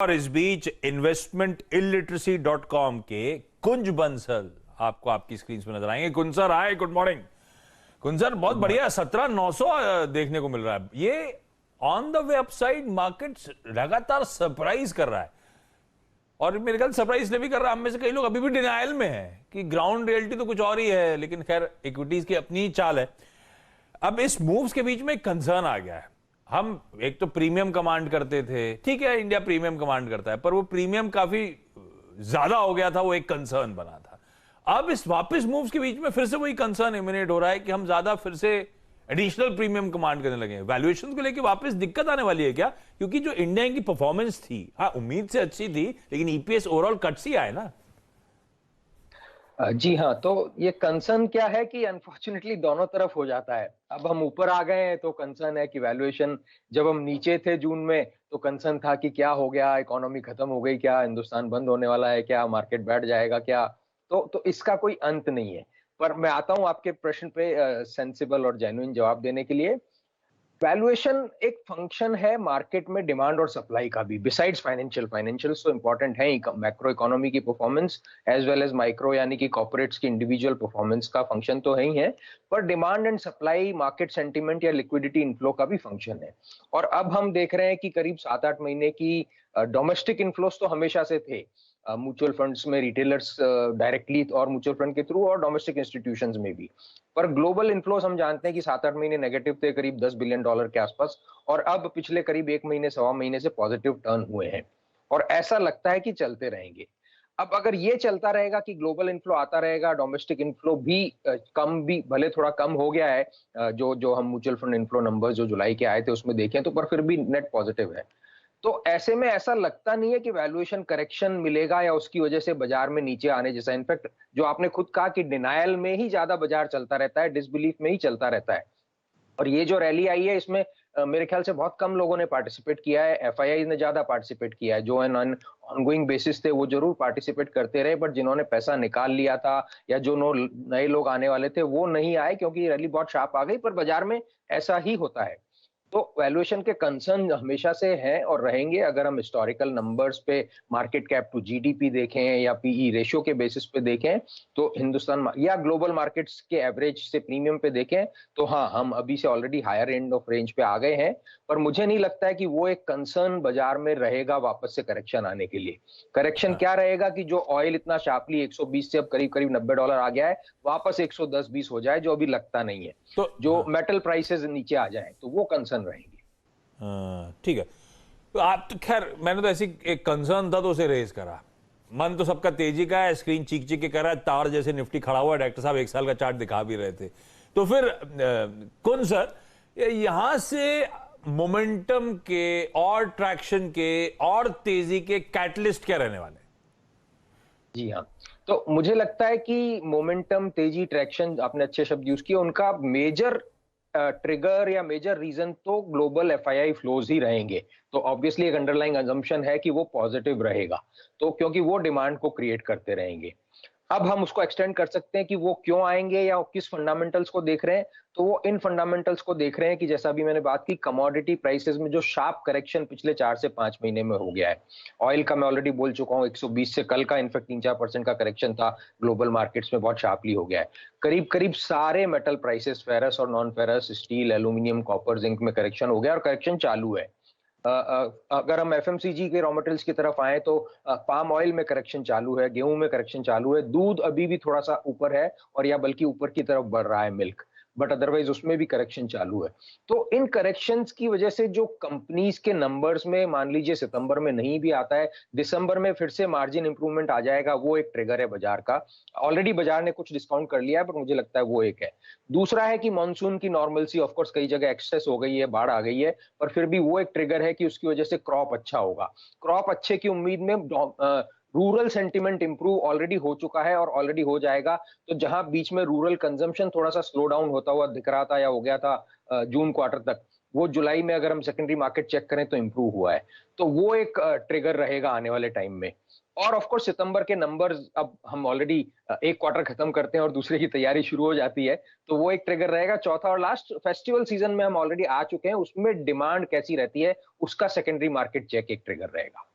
और इस बीच investmentiliteracy.com के कुंज बंसल आपको आपकी स्क्रीन पर नजर आएंगे। कुंज सर, हाय, गुड मॉर्निंग। कुंज सर, बहुत बढ़िया, 17,900 देखने को मिल रहा है। ये on the way upside, market लगातार सरप्राइज कर रहा है और मेरे ख्याल सरप्राइज इसलिए भी कर रहा है, हम में से कई लोग अभी भी डिनायल में हैं कि ग्राउंड रियलिटी तो कुछ और ही है, लेकिन खैर इक्विटीज की अपनी ही चाल है। अब इस मूव्स के बीच में एक कंसर्न आ गया है। हम एक तो प्रीमियम कमांड करते थे, ठीक है, इंडिया प्रीमियम कमांड करता है, पर वो प्रीमियम काफी ज्यादा हो गया था, वो एक कंसर्न बना था। अब इस वापस मूव्स के बीच में फिर से वही कंसर्न इमिनेट हो रहा है कि हम ज्यादा फिर से एडिशनल प्रीमियम कमांड करने लगे हैं। वैल्यूएशन को लेकर वापस दिक्कत आने वाली है क्या? क्योंकि जो इंडिया की परफॉर्मेंस थी, हाँ उम्मीद से अच्छी थी, लेकिन ईपीएस ओवरऑल कट सी आए ना। जी हाँ, तो ये कंसर्न क्या है कि अनफॉर्चुनेटली दोनों तरफ हो जाता है। अब हम ऊपर आ गए हैं तो कंसर्न है कि वैल्यूएशन, जब हम नीचे थे जून में तो कंसर्न था कि क्या हो गया, इकोनॉमी खत्म हो गई क्या, हिंदुस्तान बंद होने वाला है क्या, मार्केट बैठ जाएगा क्या। तो इसका कोई अंत नहीं है। पर मैं आता हूं आपके प्रश्न पे सेंसिबल और जेन्युइन जवाब देने के लिए। वैल्यूएशन एक फंक्शन है मार्केट में डिमांड और सप्लाई का भी, बिसाइड्स फाइनेंशियल्स तो इंपॉर्टेंट है ही, मैक्रो इकोनॉमी की performance as well as micro यानी कि कॉर्पोरेट्स की इंडिविजुअल परफॉर्मेंस का फंक्शन तो है ही है, पर demand and supply, market sentiment या लिक्विडिटी इनफ्लो का भी फंक्शन है। और अब हम देख रहे हैं कि करीब 7-8 महीने की डोमेस्टिक इनफ्लोस तो हमेशा से थे, म्यूचुअल फंड्स में, रिटेलर्स डायरेक्टली और म्यूचुअल फंड के थ्रू, और डोमेस्टिक इंस्टीट्यूशंस में भी। पर ग्लोबल इनफ्लोस हम जानते हैं कि 7-8 महीने नेगेटिव थे, करीब $10 बिलियन के आसपास, और अब पिछले करीब 1 महीने, सवा महीने से पॉजिटिव टर्न हुए हैं, और ऐसा लगता है कि चलते रहेंगे। अब अगर ये चलता रहेगा कि ग्लोबल इनफ्लो आता रहेगा, डोमेस्टिक इनफ्लो भी कम, भी भले थोड़ा कम हो गया है, जो हम म्यूचुअल फंड इनफ्लो नंबर्स जो जुलाई के आए थे उसमें देखें तो, पर फिर भी नेट पॉजिटिव है। तो ऐसे में ऐसा लगता नहीं है कि वैल्यूएशन करेक्शन मिलेगा या उसकी वजह से बाजार में नीचे आने जैसा। इनफैक्ट जो आपने खुद कहा कि डिनायल में ही ज्यादा बाजार चलता रहता है, डिसबिलीफ में ही चलता रहता है। और ये जो रैली आई है इसमें मेरे ख्याल से बहुत कम लोगों ने पार्टिसिपेट किया है, एफआईआई ने ज्यादा पार्टिसिपेट किया है। जो ऑनगोइंग बेसिस थे वो जरूर पार्टिसिपेट करते रहे, बट जिन्होंने पैसा निकाल लिया था या जो नए लोग आने वाले थे वो नहीं आए, क्योंकि रैली बहुत शार्प आ गई। पर बाजार में ऐसा ही होता है। तो वैल्यूएशन के कंसर्न हमेशा से हैं और रहेंगे। अगर हम हिस्टोरिकल नंबर्स पे मार्केट कैप टू जीडीपी देखें या पीई रेशियो के बेसिस पे देखें, तो हिंदुस्तान या ग्लोबल मार्केट्स के एवरेज से प्रीमियम पे देखें, तो हाँ, हम अभी से already higher end of range पे आ गए हैं। पर मुझे नहीं लगता है कि वो एक कंसर्न बाजार में रहेगा वापस से करेक्शन आने के लिए। करेक्शन क्या रहेगा कि जो ऑयल इतना शार्पली 120 से अब करीब करीब $90 आ गया है, वापस 110-120 हो जाए, जो अभी लगता नहीं है। तो जो मेटल प्राइसेस नीचे आ जाए तो वो कंसर्न रहेंगे। ठीक है। तो आप तो खैर, मैंने तो ऐसी एक कंसर्न था तो उसे रेज करा। मन तो सबका तेजी का है, स्क्रीन चीख चीख के कर रहा है, तार जैसे निफ्टी खड़ा हुआ है। डॉक्टर साहब 1 साल का चार्ट दिखा भी रहे थे। तो फिर कौन सर, यहां से मोमेंटम के और ट्रैक्शन के और तेजी के कैटलिस्ट क्या रहने वाले? जी हाँ, तो मुझे लगता है कि मोमेंटम, तेजी, ट्रैक्शन, आपने अच्छे शब्द यूज किए, उनका मेजर ट्रिगर या मेजर रीजन तो ग्लोबल एफआईआई फ्लोज ही रहेंगे। तो ऑब्वियसली एक अंडरलाइंग अजम्पशन है कि वो पॉजिटिव रहेगा, तो क्योंकि वो डिमांड को क्रिएट करते रहेंगे। अब हम उसको एक्सटेंड कर सकते हैं कि वो क्यों आएंगे या किस फंडामेंटल्स को देख रहे हैं। तो वो इन फंडामेंटल्स को देख रहे हैं कि जैसा अभी मैंने बात की, कमोडिटी प्राइसेस में जो शार्प करेक्शन पिछले 4 से 5 महीने में हो गया है। ऑयल का मैं ऑलरेडी बोल चुका हूं, 120 से कल का इनफैक्ट 3-4% का करेक्शन था, ग्लोबल मार्केट्स में बहुत शार्पली हो गया है। करीब करीब सारे मेटल प्राइसेस, फेरस और non ferrous, steel, aluminium, copper, zinc में करेक्शन हो गया और करेक्शन चालू है। अगर हम एफएमसीजी के रॉ मटेरियल्स की तरफ आए तो पाम ऑयल में करेक्शन चालू है, गेहूं में करेक्शन चालू है, दूध अभी भी थोड़ा सा ऊपर है और या बल्कि ऊपर की तरफ बढ़ रहा है, मिल्क, बट अदरवाइज उसमें भी करेक्शन चालू है। तो इन करेक्शंस की वजह से जो कंपनीज के नंबर्स में, मान लीजिए सितंबर में नहीं भी आता है, दिसंबर में फिर से मार्जिन इंप्रूवमेंट आ जाएगा, वो एक ट्रिगर है बाजार का। ऑलरेडी बाजार ने कुछ डिस्काउंट कर लिया है, पर मुझे लगता है वो एक है। दूसरा है कि मानसून की नॉर्मलसी, ऑफ कोर्स कई जगह एक्सेस हो गई है, बाढ़ आ गई है, पर फिर भी वो एक ट्रिगर है कि उसकी वजह से क्रॉप अच्छा होगा। क्रॉप अच्छे की उम्मीद में रूरल सेंटिमेंट इंप्रूव ऑलरेडी हो चुका है और ऑलरेडी हो जाएगा। तो जहां बीच में रूरल कंजम्पशन थोड़ा सा स्लो डाउन होता हुआ दिख रहा था या हो गया था जून क्वार्टर तक, वो जुलाई में अगर हम सेकेंडरी मार्केट चेक करें तो इंप्रूव हुआ है। तो वो एक ट्रिगर रहेगा आने वाले टाइम में। और ऑफ कोर्स सितंबर के नंबर्स, अब हम ऑलरेडी एक क्वार्टर खत्म करते हैं और दूसरे की तैयारी शुरू हो जाती है, तो वो एक ट्रिगर रहेगा। चौथा और लास्ट, फेस्टिवल सीजन में हम ऑलरेडी आ चुके हैं, उसमें डिमांड कैसी रहती है उसका सेकेंडरी मार्केट चेक एक ट्रिगर रहेगा।